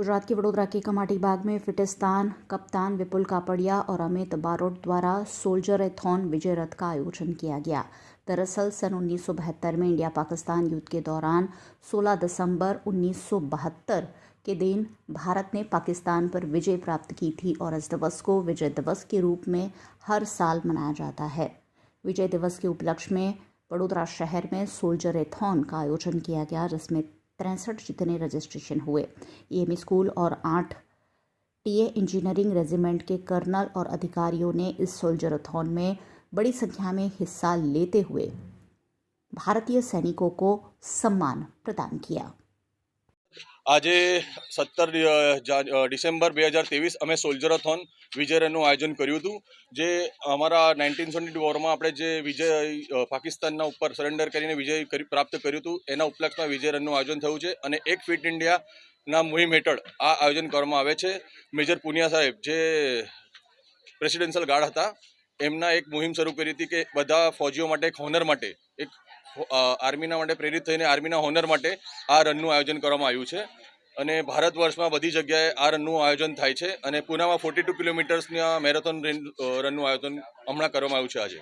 गुजरात के वडोदरा के कमाटी बाग में फिटिस्तान कप्तान विपुल कापड़िया और अमित बारोट द्वारा सोल्जर-ए-थॉन विजय रथ का आयोजन किया गया। दरअसल सन 1972 में इंडिया पाकिस्तान युद्ध के दौरान 16 दिसंबर 1972 के दिन भारत ने पाकिस्तान पर विजय प्राप्त की थी और इस दिवस को विजय दिवस के रूप में हर साल मनाया जाता है। विजय दिवस के उपलक्ष्य में वडोदरा शहर में सोल्जर-ए-थॉन का आयोजन किया गया, जिसमें 63 जितने रजिस्ट्रेशन हुए। एएमई स्कूल और 8 टीए इंजीनियरिंग रेजिमेंट के कर्नल और अधिकारियों ने इस सोल्जर-ए-थॉन में बड़ी संख्या में हिस्सा लेते हुए भारतीय सैनिकों को सम्मान प्रदान किया। આજે 17 ડિસેમ્બર 2023 અમે સોલ્જર-એ-થોન વિજય રનનું આયોજન કર્યું હતું, જે અમારા 1972 વોરમાં આપણે જે વિજય પાકિસ્તાનના ઉપર સરેન્ડર કરીને વિજય પ્રાપ્ત કર્યું હતું એના ઉપલક્ષમાં વિજય રનનું આયોજન થયું છે અને એક ફિટ ઇન્ડિયાના મુહિમ હેઠળ આ આયોજન કરવામાં આવે છે। મેજર પુનિયા સાહેબ જે પ્રેસિડેન્શિયલ ગાર્ડ હતા એમના એક મુહિમ શરૂ કરી હતી કે બધા ફૌજીઓ માટે એક હોનર માટે એક આર્મીના માટે પ્રેરિત થઈને આર્મીના હોનર માટે આ રનનું આયોજન કરવામાં આવ્યું છે અને ભારત વર્ષમાં બધી જગ્યાએ આ રનનું આયોજન થાય છે અને પુનામાં 42 કિલોમીટર્સના મેરેથોન રનનું આયોજન હમણાં કરવામાં આવ્યું છે આજે।